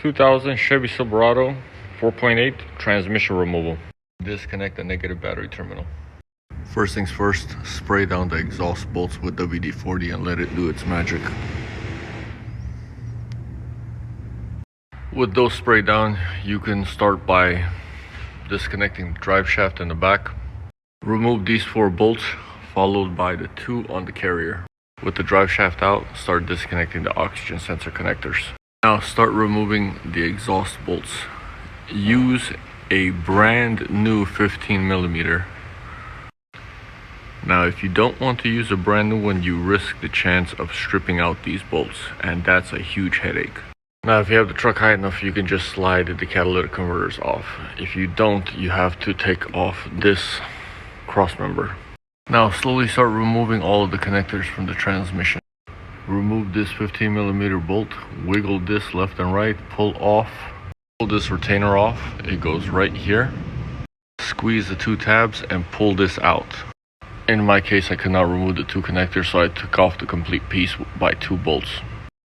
2000 Chevy Silverado 4.8 transmission removal. Disconnect the negative battery terminal. First things first, spray down the exhaust bolts with WD-40 and let it do its magic. With those sprayed down, you can start by disconnecting the drive shaft in the back. Remove these 4 bolts, followed by the 2 on the carrier. With the drive shaft out, start disconnecting the oxygen sensor connectors. Now start removing the exhaust bolts. Use a brand new 15mm. Now if you don't want to use a brand new one, you risk the chance of stripping out these bolts, and that's a huge headache. Now if you have the truck high enough, you can just slide the catalytic converters off. If you don't, you have to take off this cross member. Now slowly start removing all of the connectors from the transmission. Remove this 15mm bolt, wiggle this left and right, pull off. Pull this retainer off, it goes right here. Squeeze the 2 tabs and pull this out. In my case, I could not remove the 2 connectors, so I took off the complete piece by 2 bolts.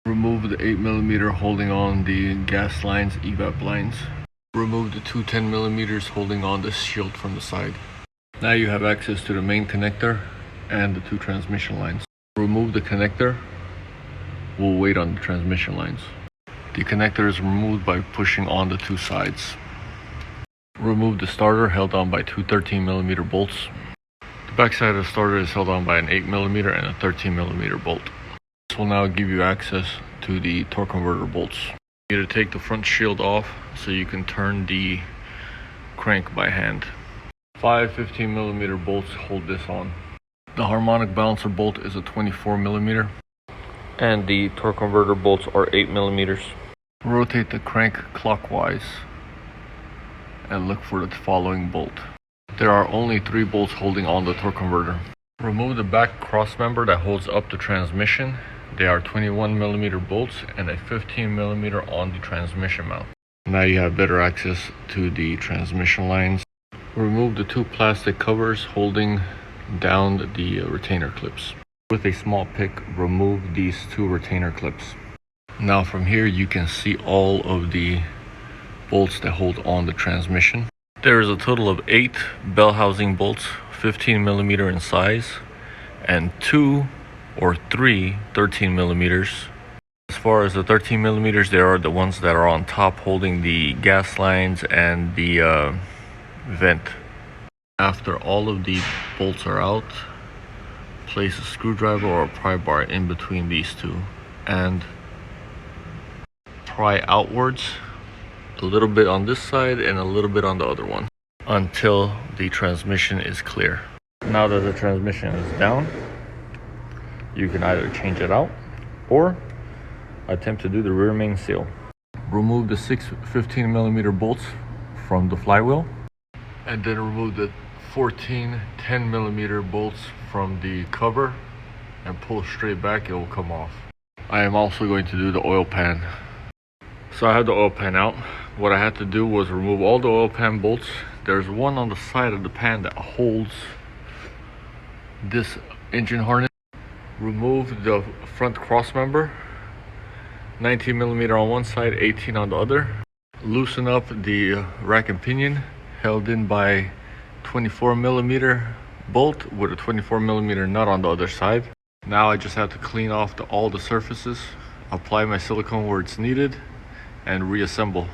Remove the 8mm holding on the gas lines, evap lines. Remove the 2 10mm holding on the shield from the side. Now you have access to the main connector and the 2 transmission lines. Remove the connector. We'll wait on the transmission lines. The connector is removed by pushing on the 2 sides. Remove the starter held on by 2 13mm bolts. The back side of the starter is held on by an 8mm and a 13mm bolt. This will now give you access to the torque converter bolts. You need to take the front shield off so you can turn the crank by hand. 5 15mm bolts hold this on. The harmonic balancer bolt is a 24mm. And the torque converter bolts are 8mm. Rotate the crank clockwise and look for the following bolt. There are only 3 bolts holding on the torque converter. Remove the back cross member that holds up the transmission. They are 21mm bolts and a 15mm on the transmission mount. Now you have better access to the transmission lines. Remove the 2 plastic covers holding down the retainer clips. With a small pick, remove these 2 retainer clips. Now from here you can see all of the bolts that hold on the transmission. There is a total of 8 bell housing bolts, 15mm in size, and 2 or 3 13mm. As far as the 13mm, they are the ones that are on top holding the gas lines and the vent. After all of the bolts are out, place a screwdriver or a pry bar in between these 2 and pry outwards a little bit on this side and a little bit on the other one until the transmission is clear. Now that the transmission is down, you can either change it out or attempt to do the rear main seal. Remove the 6 15mm bolts from the flywheel and then remove the 14 10mm bolts from the cover and pull straight back. It will come off. I am also going to do the oil pan. So I have the oil pan out. What I had to do was remove all the oil pan bolts. There's one on the side of the pan that holds this engine harness. Remove the front cross member, 19mm on one side, 18 on the other. Loosen up the rack and pinion held in by 24mm bolt with a 24mm nut on the other side. Now I just have to clean off all the surfaces, apply my silicone where it's needed, and reassemble.